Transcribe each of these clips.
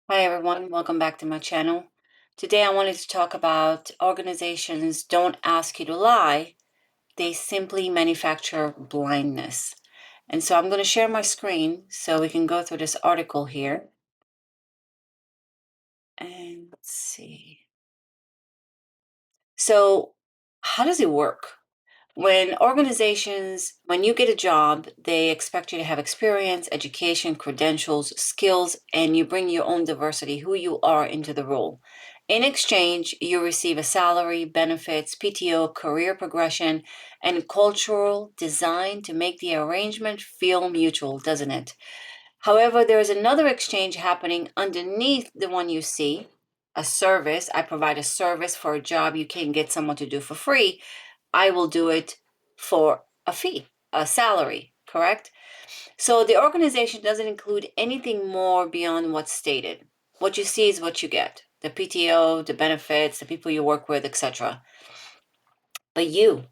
Hi everyone, welcome back to my channel. Today I wanted to talk about organizations don't ask you to lie, they simply manufacture blindness. And so I'm going to share my screen so we can go through this article here. And let's see. So, how does it work? When you get a job, they expect you to have experience, education, credentials, skills, and you bring your own diversity, who you are, into the role. In exchange, you receive a salary, benefits, PTO, career progression, and cultural design to make the arrangement feel mutual, doesn't it? However, there is another exchange happening underneath the one you see, a service. I provide a service for a job you can get someone to do for free. I will do it for a fee, a salary, correct? So the organization doesn't include anything more beyond what's stated. What you see is what you get. The PTO, the benefits, the people you work with, etc. But you,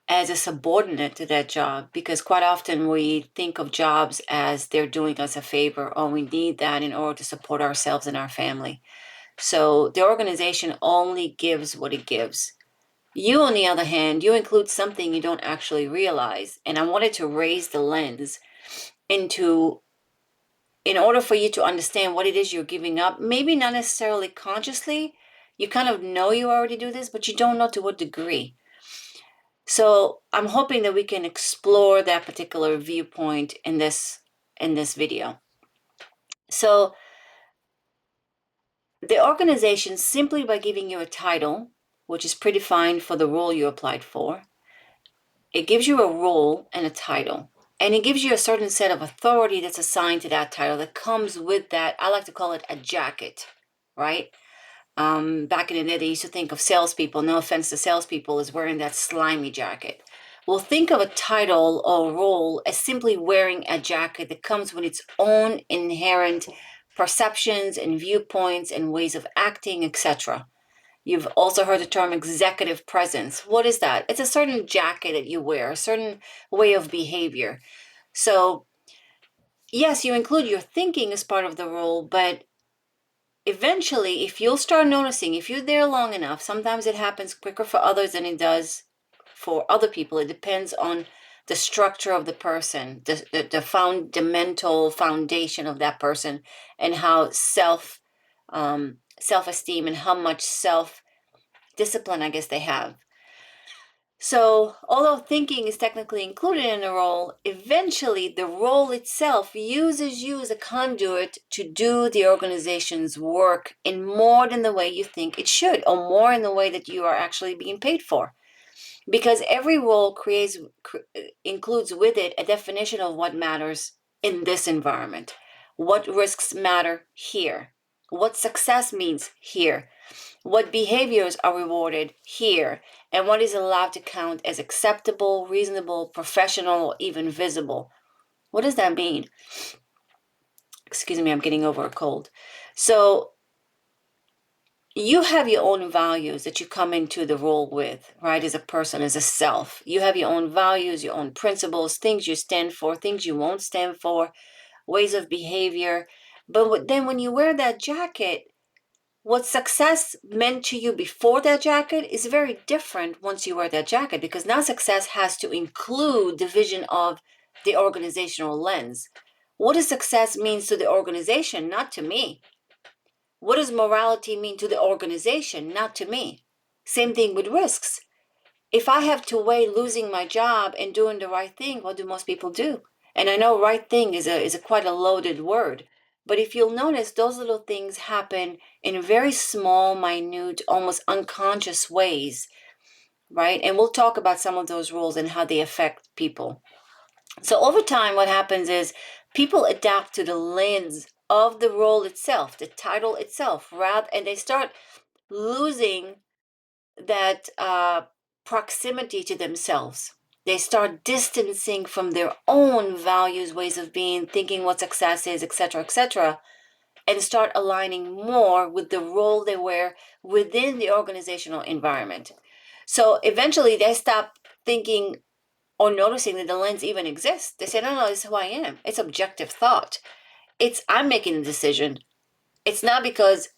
as a subordinate to that job, because quite often we think of jobs as they're doing us a favor, or we need that in order to support ourselves and our family. So the organization only gives what it gives. You, on the other hand, you include something you don't actually realize. And I wanted to raise the lens into, in order for you to understand what it is you're giving up, maybe not necessarily consciously. You kind of know you already do this, but you don't know to what degree. So I'm hoping that we can explore that particular viewpoint in this video. So the organization, simply by giving you a title, which is predefined for the role you applied for, it gives you a role and a title. And it gives you a certain set of authority that's assigned to that title that comes with that. I like to call it a jacket, right? Back in the day, they used to think of salespeople, no offense to salespeople, as wearing that slimy jacket. Well, think of a title or role as simply wearing a jacket that comes with its own inherent perceptions and viewpoints and ways of acting, etc. You've also heard the term executive presence. What is that? It's a certain jacket that you wear, a certain way of behavior. So, yes, you include your thinking as part of the role, but eventually, if you'll start noticing, if you're there long enough, sometimes it happens quicker for others than it does for other people. It depends on the structure of the person, the fundamental foundation of that person, and how self-esteem and how much self-discipline, I guess, they have. So, although thinking is technically included in the role, eventually the role itself uses you as a conduit to do the organization's work in more than the way you think it should, or more in the way that you are actually being paid for. Because every role includes with it a definition of what matters in this environment, what risks matter here, what success means here, what behaviors are rewarded here, and what is allowed to count as acceptable, reasonable, professional, or even visible. What does that mean? Excuse me, I'm getting over a cold. So you have your own values that you come into the role with, right? As a person, as a self. You have your own values, your own principles, things you stand for, things you won't stand for, ways of behavior. But then when you wear that jacket, what success meant to you before that jacket is very different once you wear that jacket, because now success has to include the vision of the organizational lens. What does success means to the organization, not to me? What does morality mean to the organization, not to me? Same thing with risks. If I have to weigh losing my job and doing the right thing, what do most people do? And I know right thing is a quite a loaded word, but if you'll notice, those little things happen in very small, minute, almost unconscious ways, right? And we'll talk about some of those rules and how they affect people. So over time, what happens is people adapt to the lens of the role itself, the title itself, rather, and they start losing that proximity to themselves. They start distancing from their own values, ways of being, thinking what success is, etc., and start aligning more with the role they wear within the organizational environment. So eventually they stop thinking or noticing that the lens even exists. They say, no, this is who I am. It's objective thought. I'm making the decision. It's not because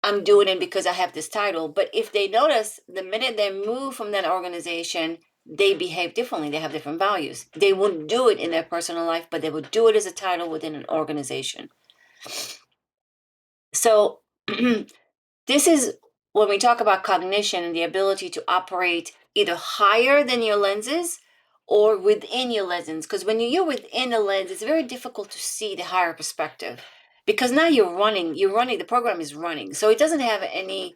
I'm doing it because I have this title, but if they notice the minute they move from that organization, they behave differently. They have different values. They wouldn't do it in their personal life, but they would do it as a title within an organization. So this is when we talk about cognition and the ability to operate either higher than your lenses or within your lenses. Because when you're within a lens, it's very difficult to see the higher perspective because now the program is running. So it doesn't have any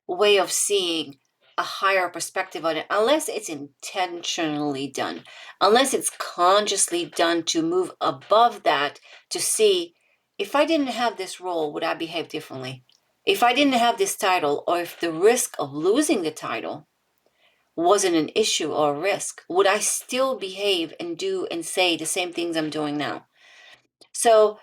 way of seeing a higher perspective on it unless it's intentionally done, unless it's consciously done to move above that to see if I didn't have this role, would I behave differently? If I didn't have this title, or if the risk of losing the title wasn't an issue or a risk, would I still behave and do and say the same things I'm doing now? So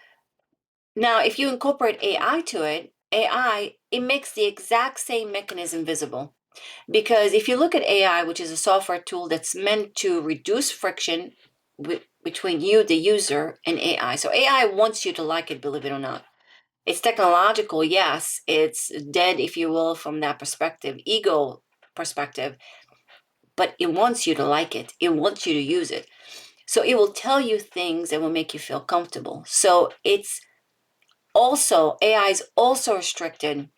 now, if you incorporate AI to it, it makes the exact same mechanism visible. Because if you look at AI, which is a software tool that's meant to reduce friction between you, the user, and AI. So AI wants you to like it, believe it or not. It's technological, yes. It's dead, if you will, from that perspective, ego perspective, but it wants you to like it. It wants you to use it. So it will tell you things that will make you feel comfortable. So AI is also restricted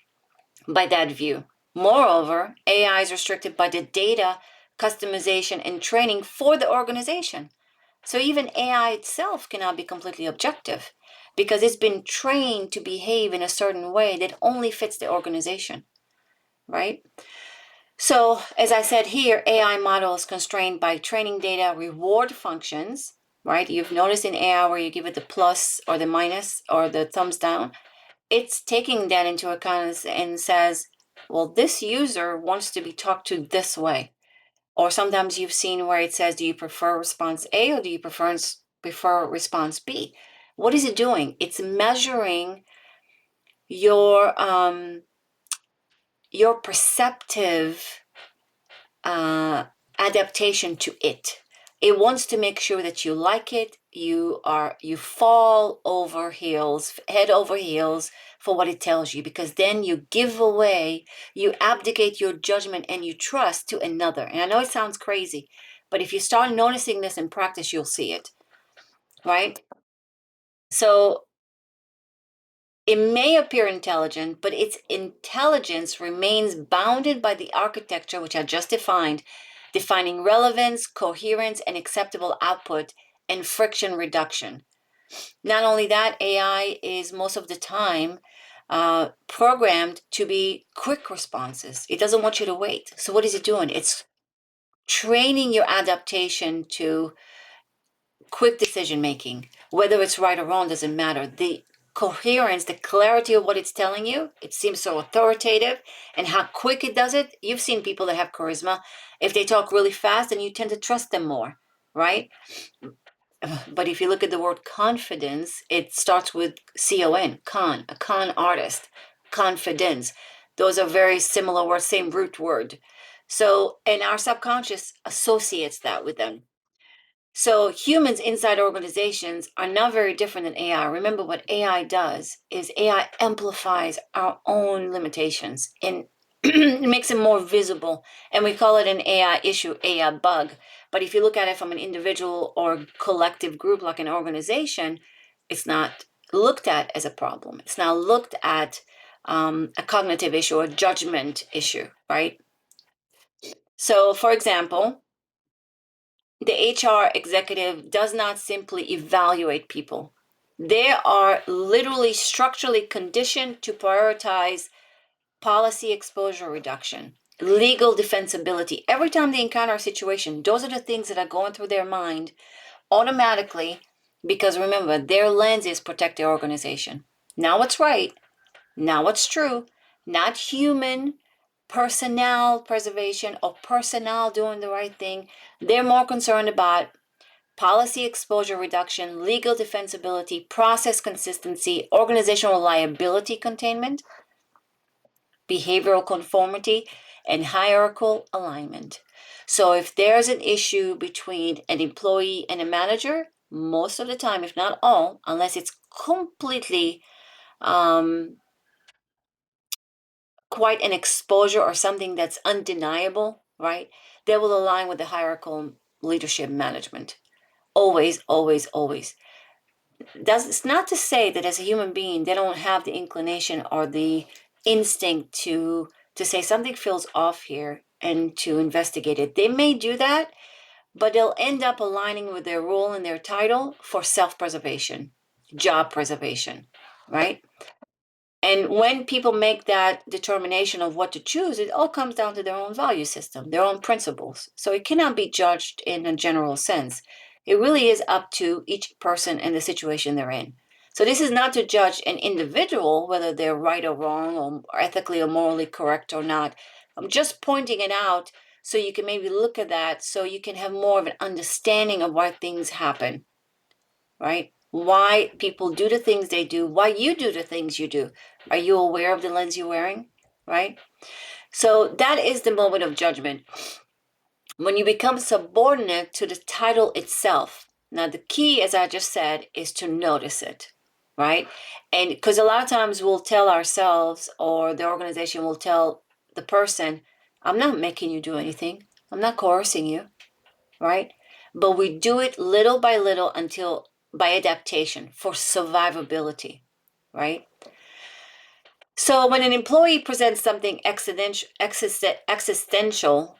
by that view. Moreover, AI is restricted by the data, customization, and training for the organization. So even AI itself cannot be completely objective because it's been trained to behave in a certain way that only fits the organization, right? So as I said here, AI model is constrained by training data reward functions, right? You've noticed in AI where you give it the plus or the minus or the thumbs down, it's taking that into account and says, well, this user wants to be talked to this way. Or sometimes you've seen where it says, do you prefer response A or do you prefer response B? What is it doing? It's measuring your perceptive adaptation to it. It wants to make sure that you like it, you fall over heels, head over heels for what it tells you, because then you give away, you abdicate your judgment and you trust to another. And I know it sounds crazy, but if you start noticing this in practice, you'll see it, right? So it may appear intelligent, but its intelligence remains bounded by the architecture which I just defined, defining relevance, coherence, and acceptable output, and friction reduction. Not only that, AI is most of the time programmed to be quick responses. It doesn't want you to wait. So what is it doing? It's training your adaptation to quick decision making. Whether it's right or wrong doesn't matter. The coherence, the clarity of what it's telling you, it seems so authoritative, and how quick it does it. You've seen people that have charisma. If they talk really fast, then you tend to trust them more, right? But if you look at the word confidence, it starts with con, a con artist, confidence. Those are very similar words, same root word. So, and our subconscious associates that with them. So humans inside organizations are not very different than AI. Remember, what AI does is AI amplifies our own limitations and it makes them more visible. And we call it an AI issue, AI bug. But if you look at it from an individual or collective group like an organization, it's not looked at as a problem. It's now looked at a cognitive issue, a judgment issue, right? So, for example, the HR executive does not simply evaluate people. They are literally structurally conditioned to prioritize policy exposure reduction, legal defensibility. Every time they encounter a situation, those are the things that are going through their mind automatically, because remember, their lens is protect their organization. Now what's right, now what's true, not human personnel preservation or personnel doing the right thing. They're more concerned about policy exposure reduction, legal defensibility, process consistency, organizational liability containment, behavioral conformity, and hierarchical alignment. So if there's an issue between an employee and a manager, most of the time, if not all, unless it's completely quite an exposure or something that's undeniable, right? They will align with the hierarchical leadership management. Always, always, always. It's not to say that as a human being, they don't have the inclination or the instinct to say something feels off here and to investigate it. They may do that, but they'll end up aligning with their role and their title for self-preservation, job preservation, right? And when people make that determination of what to choose, it all comes down to their own value system, their own principles. So it cannot be judged in a general sense. It really is up to each person and the situation they're in. So this is not to judge an individual, whether they're right or wrong, or ethically or morally correct or not. I'm just pointing it out so you can maybe look at that so you can have more of an understanding of why things happen, right? Why people do the things they do, why you do the things you do. Are you aware of the lens you're wearing, right? So that is the moment of judgment. When you become subordinate to the title itself. Now, the key, as I just said, is to notice it, right? And because a lot of times we'll tell ourselves, or the organization will tell the person, I'm not making you do anything. I'm not coercing you, right? But we do it little by little until by adaptation for survivability, right? So when an employee presents something existential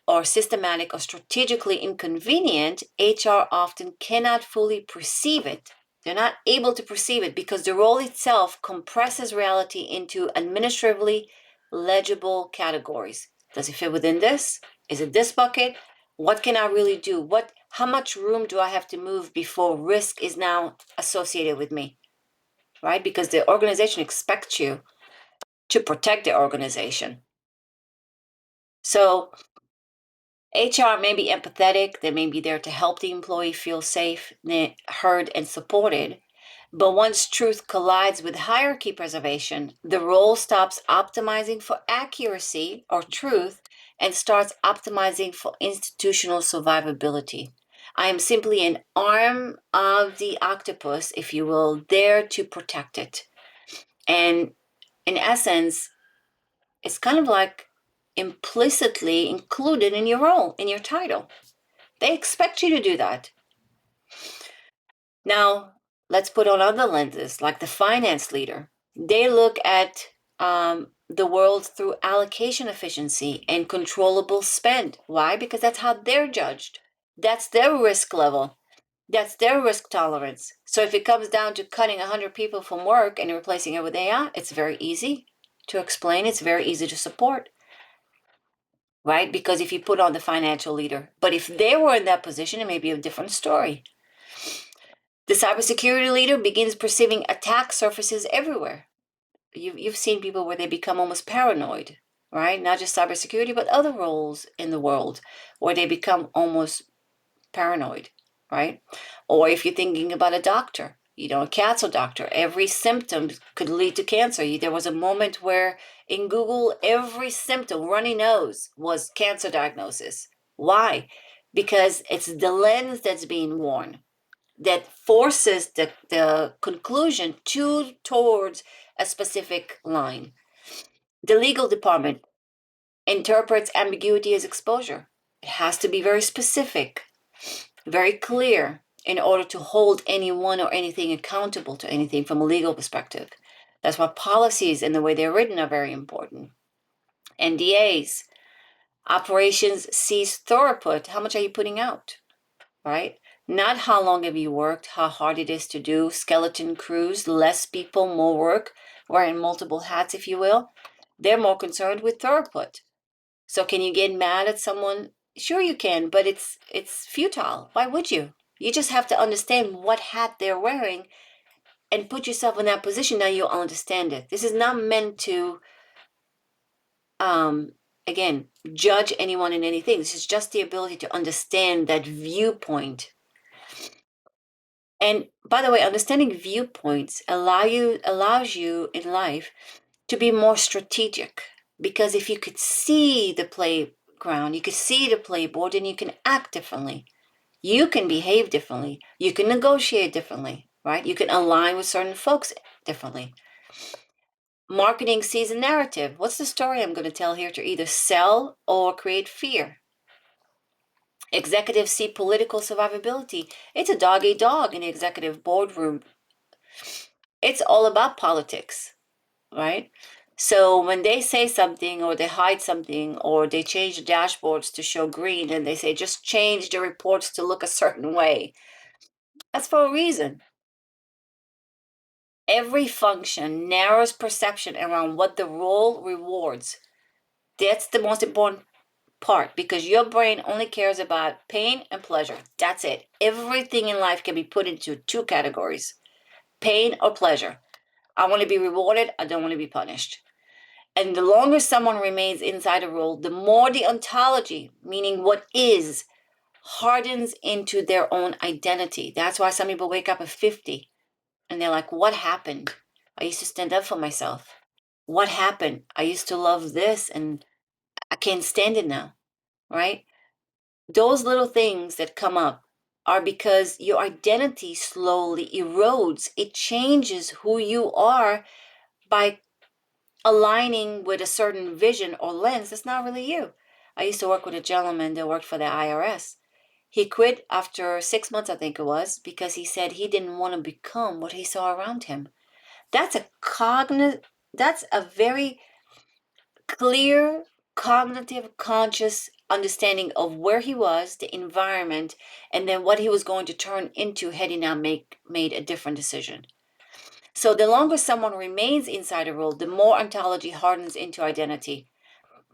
or systematic or strategically inconvenient, HR often cannot fully perceive it. They're not able to perceive it because the role itself compresses reality into administratively legible categories. Does it fit within this? Is it this bucket? What can I really do? How much room do I have to move before risk is now associated with me? Right? Because the organization expects you to protect the organization. So HR may be empathetic, they may be there to help the employee feel safe, heard, and supported. But once truth collides with hierarchy preservation, the role stops optimizing for accuracy or truth and starts optimizing for institutional survivability. I am simply an arm of the octopus, if you will, there to protect it. And in essence, it's kind of like implicitly included in your role, in your title. They expect you to do that. Now, let's put on other lenses, like the finance leader. They look at the world through allocation efficiency and controllable spend. Why? Because that's how they're judged. That's their risk level. That's their risk tolerance. So if it comes down to cutting 100 people from work and replacing it with AI, it's very easy to explain. It's very easy to support, right? Because if you put on the financial leader, but if they were in that position, it may be a different story. The cybersecurity leader begins perceiving attack surfaces everywhere. You've seen people where they become almost paranoid, right? Not just cybersecurity, but other roles in the world where they become almost paranoid, right? Or if you're thinking about a doctor, a cancer doctor, every symptom could lead to cancer. There was a moment where in Google, every symptom, runny nose, was cancer diagnosis. Why? Because it's the lens that's being worn that forces the conclusion towards a specific line. The legal department interprets ambiguity as exposure. It has to be very specific, very clear in order to hold anyone or anything accountable to anything from a legal perspective. That's why policies and the way they're written are very important. NDAs, operations cease throughput. How much are you putting out? Right? Not how long have you worked, how hard it is to do, skeleton crews, less people, more work, wearing multiple hats, if you will. They're more concerned with throughput. So can you get mad at someone? Sure you can, but it's futile. Why would you? You just have to understand what hat they're wearing and put yourself in that position. Now you'll understand it. This is not meant to again judge anyone in anything. This is just the ability to understand that viewpoint. And by the way, understanding viewpoints allows you in life to be more strategic. Because if you could see the playground, you could see the playboard, and you can act differently. You can behave differently. You can negotiate differently, right? You can align with certain folks differently. Marketing sees a narrative. What's the story I'm going to tell here to either sell or create fear? Executives see political survivability. It's a dog eat dog in the executive boardroom. It's all about politics, right? So when they say something or they hide something or they change the dashboards to show green and they say just change the reports to look a certain way, that's for a reason. Every function narrows perception around what the role rewards. That's the most important part because your brain only cares about pain and pleasure. That's it. Everything in life can be put into two categories: pain or pleasure. I want to be rewarded, I don't want to be punished. And the longer someone remains inside a role, the more the ontology, meaning what is, hardens into their own identity. That's why some people wake up at 50 and they're like, what happened? I used to stand up for myself. What happened? I used to love this and I can't stand it now, right? Those little things that come up are because your identity slowly erodes. It changes who you are by aligning with a certain vision or lens that's not really you. I used to work with a gentleman that worked for the IRS. He quit after 6 months, I think it was, because he said he didn't want to become what he saw around him. That's that's a very clear cognitive conscious understanding of where he was, the environment, and then what he was going to turn into had he not made a different decision. So the longer someone remains inside a role, the more ontology hardens into identity.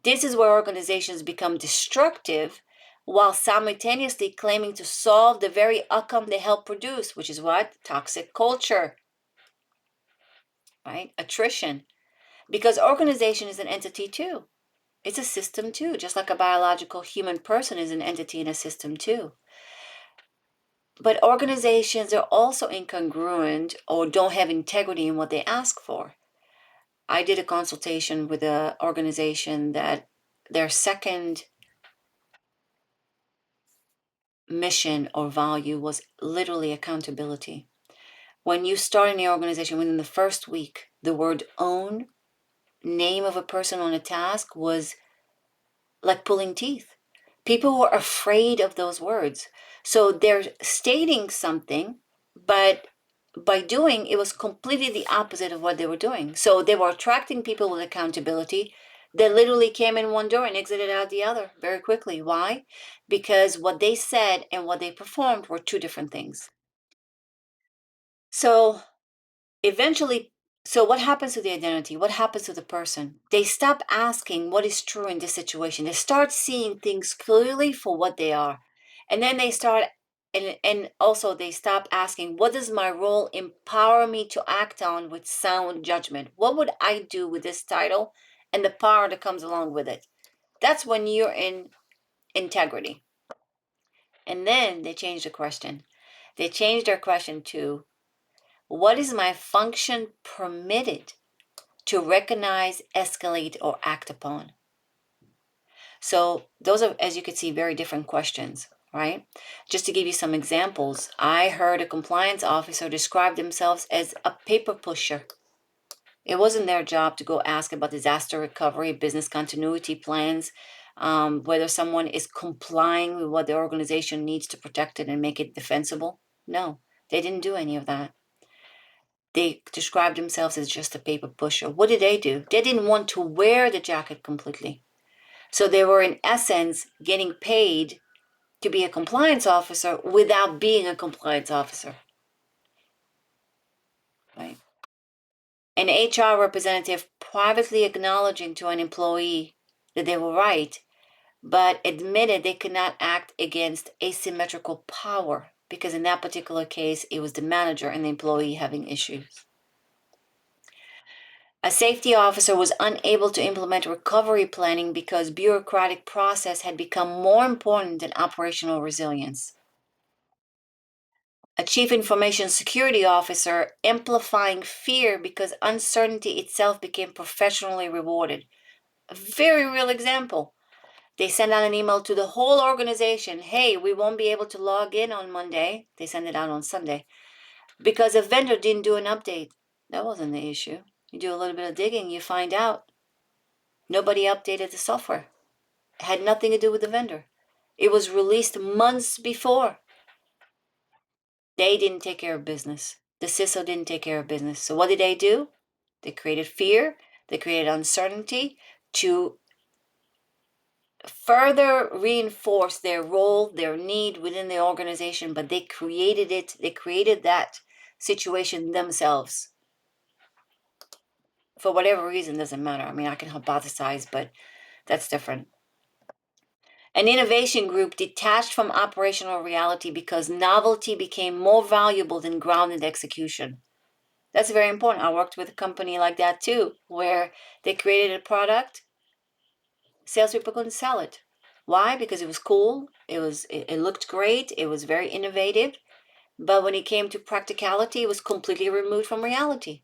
This is where organizations become destructive while simultaneously claiming to solve the very outcome they help produce, which is what? Toxic culture, right? Attrition. Because organization is an entity too. It's a system too, just like a biological human person is an entity in a system too. But organizations are also incongruent or don't have integrity in what they ask for. I did a consultation with an organization that their second mission or value was literally accountability. When you start in the organization, within the first week, the word own, name of a person on a task, was like pulling teeth. People were afraid of those words. So they're stating something, but by doing, it was completely the opposite of what they were doing. So they were attracting people with accountability. They literally came in one door and exited out the other very quickly. Why? Because what they said and what they performed were two different things. So eventually, so what happens to the identity? What happens to the person? They stop asking what is true in this situation. They start seeing things clearly for what they are. And then they start, and also they stop asking, what does my role empower me to act on with sound judgment? What would I do with this title and the power that comes along with it? That's when you're in integrity. And then they change the question. They change their question to, what is my function permitted to recognize, escalate, or act upon? So those are, as you can see, very different questions, right? Just to give you some examples, I heard a compliance officer describe themselves as a paper pusher. It wasn't their job to go ask about disaster recovery, business continuity plans, whether someone is complying with what the organization needs to protect it and make it defensible. No, they didn't do any of that. They described themselves as just a paper pusher. What did they do? They didn't want to wear the jacket completely. So they were, in essence, getting paid to be a compliance officer without being a compliance officer. Right? An HR representative privately acknowledging to an employee that they were right, but admitted they could not act against asymmetrical power because in that particular case, it was the manager and the employee having issues. A safety officer was unable to implement recovery planning because bureaucratic process had become more important than operational resilience. A chief information security officer amplifying fear because uncertainty itself became professionally rewarded. A very real example. They send out an email to the whole organization. Hey, we won't be able to log in on Monday. They send it out on Sunday because a vendor didn't do an update. That wasn't the issue. You do a little bit of digging, you find out nobody updated the software. It had nothing to do with the vendor. It was released months before. They didn't take care of business. The CISO didn't take care of business. So what did they do? They created fear. They created uncertainty to further reinforce their role, their need within the organization, but they created it. They created that situation themselves. For whatever reason, doesn't matter. I mean, I can hypothesize, but that's different. An innovation group detached from operational reality because novelty became more valuable than grounded execution. That's very important. I worked with a company like that too, where they created a product, salespeople couldn't sell it. Why? Because it was cool, it looked great, it was very innovative, but when it came to practicality, it was completely removed from reality.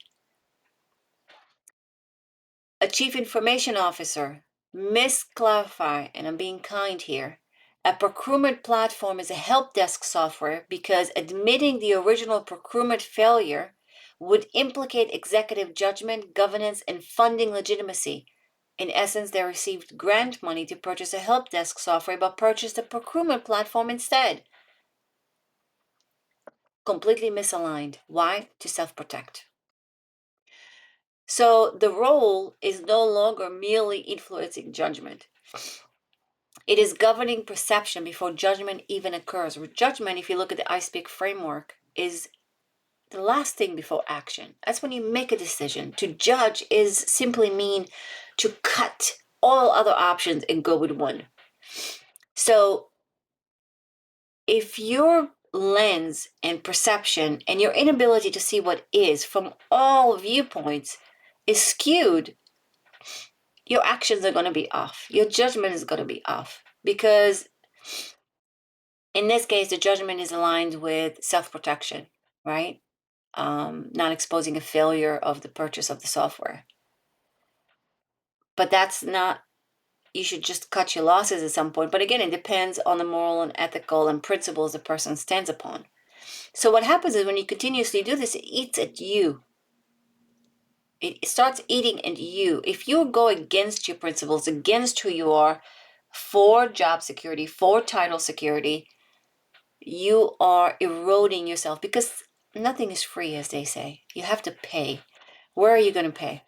A chief information officer misclarify, and I'm being kind here. A procurement platform is a help desk software because admitting the original procurement failure would implicate executive judgment, governance, and funding legitimacy. In essence, they received grant money to purchase a help desk software but purchased a procurement platform instead. Completely misaligned. Why? To self-protect. So the role is no longer merely influencing judgment. It is governing perception before judgment even occurs. Judgment, if you look at the Icepic framework, is the last thing before action. That's when you make a decision. To judge is simply mean to cut all other options and go with one. So if your lens and perception and your inability to see what is from all viewpoints is skewed, your actions are going to be off. Your judgment is going to be off because in this case, the judgment is aligned with self-protection, right? Not exposing a failure of the purchase of the software. But that's not, you should just cut your losses at some point. But again, it depends on the moral and ethical and principles the person stands upon. So what happens is when you continuously do this, it eats at you. It starts eating at you. If you go against your principles, against who you are, for job security, for title security, you are eroding yourself because nothing is free, as they say. You have to pay. Where are you going to pay?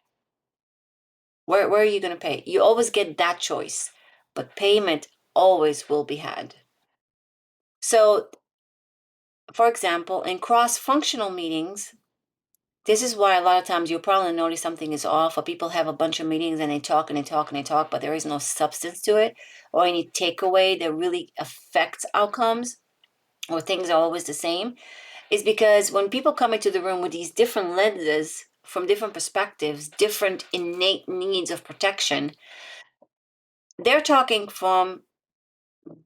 Where are you going to pay? You always get that choice, but payment always will be had. So, for example, in cross-functional meetings, this is why a lot of times you'll probably notice something is off, or people have a bunch of meetings and they talk and they talk and they talk, but there is no substance to it, or any takeaway that really affects outcomes, or things are always the same, is because when people come into the room with these different lenses from different perspectives, different innate needs of protection, they're talking from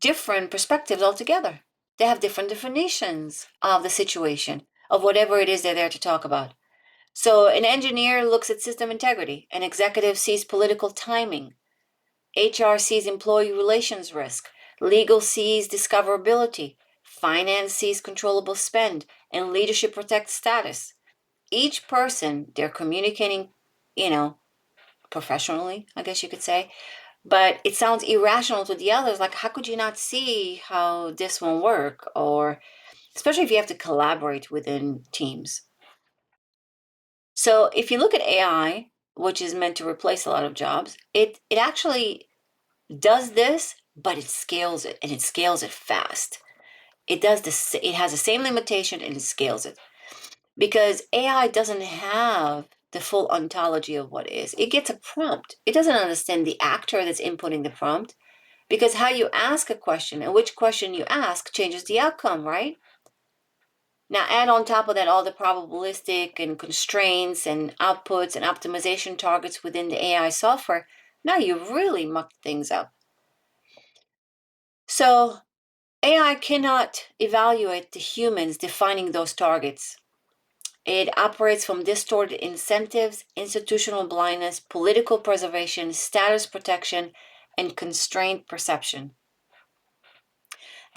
different perspectives altogether. They have different definitions of the situation, of whatever it is they're there to talk about. So an engineer looks at system integrity, an executive sees political timing, HR sees employee relations risk, legal sees discoverability, finance sees controllable spend, and leadership protects status. Each person, they're communicating, professionally, I guess you could say, but it sounds irrational to the others. Like, how could you not see how this won't work? Or especially if you have to collaborate within teams. So if you look at AI, which is meant to replace a lot of jobs, it actually does this, but it scales it, and it scales it fast. It does this. It has the same limitation, and it scales it because AI doesn't have the full ontology of what is. It gets a prompt. It doesn't understand the actor that's inputting the prompt because how you ask a question and which question you ask changes the outcome, right? Now add on top of that all the probabilistic and constraints and outputs and optimization targets within the AI software. Now you really mucked things up. So AI cannot evaluate the humans defining those targets. It operates from distorted incentives, institutional blindness, political preservation, status protection, and constrained perception.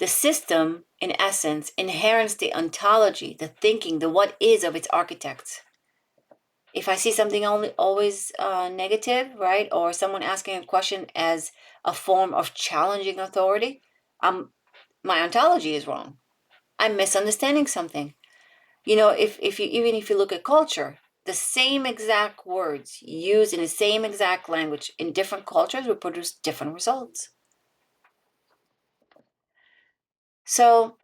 The system, in essence, inherits the ontology, the thinking, the what is of its architects. If I see something always negative, right, or someone asking a question as a form of challenging authority, my ontology is wrong. I'm misunderstanding something. If you even if you look at culture, the same exact words used in the same exact language in different cultures will produce different results. So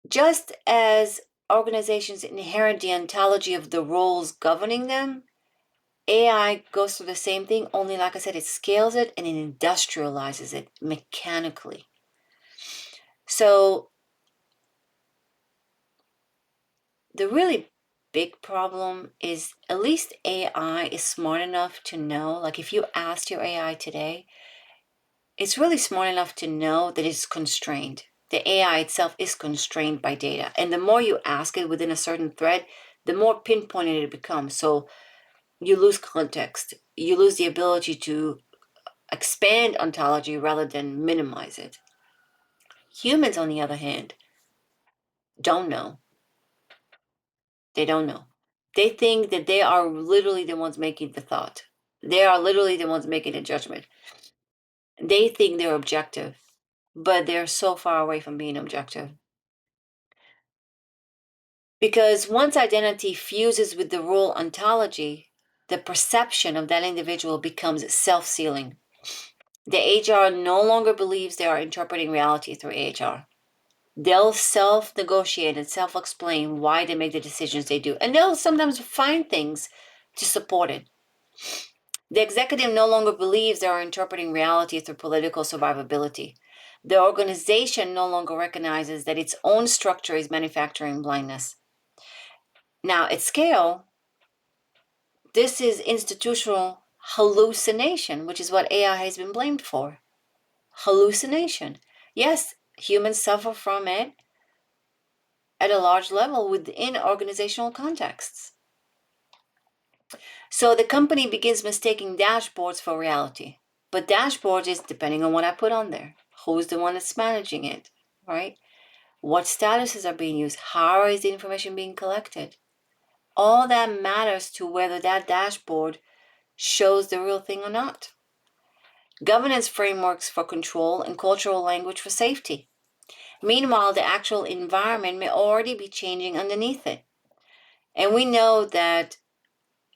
just as organizations inherit the ontology of the roles governing them, AI goes through the same thing, only like I said, it scales it and it industrializes it mechanically. So the really big problem is at least AI is smart enough to know, like if you asked your AI today, it's really smart enough to know that it's constrained. The AI itself is constrained by data. And the more you ask it within a certain thread, the more pinpointed it becomes. So you lose context. You lose the ability to expand ontology rather than minimize it. Humans, on the other hand, don't know. They don't know. They think that they are literally the ones making the thought. They are literally the ones making the judgment. They think they're objective, but they're so far away from being objective. Because once identity fuses with the role ontology, the perception of that individual becomes self-sealing. The HR no longer believes they are interpreting reality through AHR. They'll self-negotiate and self-explain why they make the decisions they do. And they'll sometimes find things to support it. The executive no longer believes they are interpreting reality through political survivability. The organization no longer recognizes that its own structure is manufacturing blindness. Now, at scale, this is institutional hallucination, which is what AI has been blamed for. Hallucination. Yes, humans suffer from it at a large level within organizational contexts. So the company begins mistaking dashboards for reality. But dashboards is depending on what I put on there. Who's the one that's managing it, right? What statuses are being used? How is the information being collected? All that matters to whether that dashboard shows the real thing or not. Governance frameworks for control and cultural language for safety. Meanwhile, the actual environment may already be changing underneath it. And we know that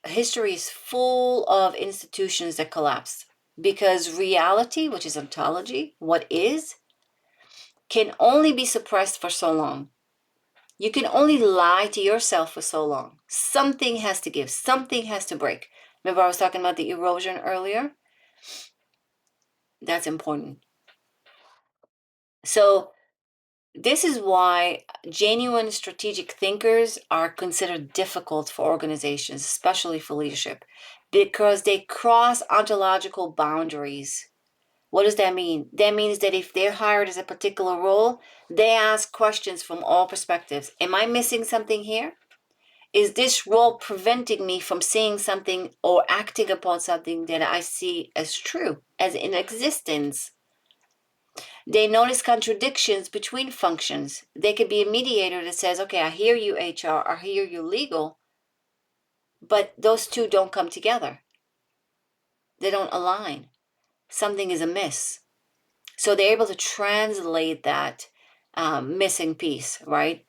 history is full of institutions that collapsed because reality, which is ontology, what is, can only be suppressed for so long. You can only lie to yourself for so long. Something has to give, something has to break. Remember, I was talking about the erosion earlier? That's important. So, this is why genuine strategic thinkers are considered difficult for organizations, especially for leadership, because they cross ontological boundaries. What does that mean? That means that if they're hired as a particular role, they ask questions from all perspectives. Am I missing something here? Is this role preventing me from seeing something or acting upon something that I see as true, as in existence? They notice contradictions between functions. They could be a mediator that says, okay, I hear you, HR, I hear you, legal, but those two don't come together. They don't align. Something is amiss. So they're able to translate that missing piece, right?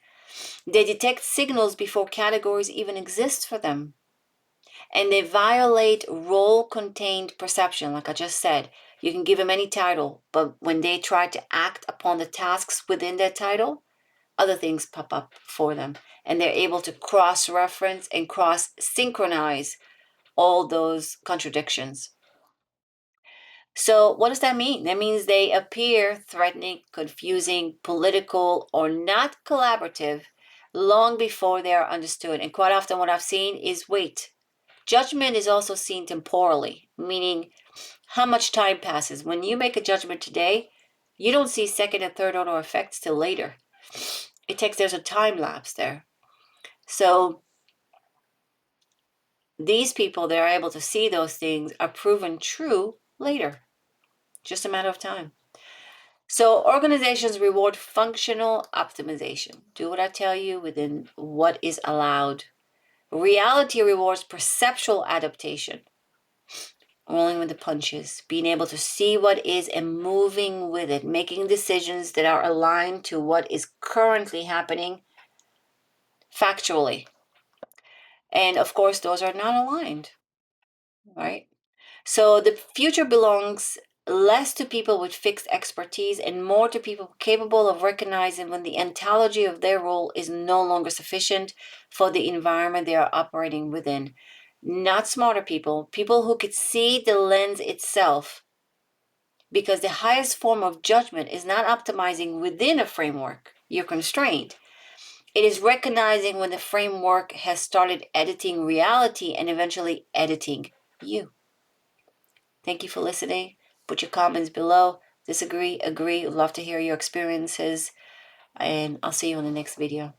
They detect signals before categories even exist for them. And they violate role-contained perception, like I just said. You can give them any title, but when they try to act upon the tasks within that title, other things pop up for them. And they're able to cross-reference and cross-synchronize all those contradictions. So what does that mean? That means they appear threatening, confusing, political, or not collaborative long before they are understood. And quite often what I've seen is wait. Judgment is also seen temporally, meaning how much time passes. When you make a judgment today, you don't see second and third order effects till later. There's a time lapse there. So these people that are able to see those things are proven true later. Just a matter of time. So organizations reward functional optimization. Do what I tell you within what is allowed. Reality rewards perceptual adaptation, rolling with the punches, being able to see what is and moving with it, making decisions that are aligned to what is currently happening factually. And of course, those are not aligned, right? So the future belongs less to people with fixed expertise and more to people capable of recognizing when the ontology of their role is no longer sufficient for the environment they are operating within. Not smarter people, people who could see the lens itself, because the highest form of judgment is not optimizing within a framework. You're constrained. It is recognizing when the framework has started editing reality and eventually editing you. Thank you for listening. Put your comments below. Disagree, agree. Love to hear your experiences. And I'll see you in the next video.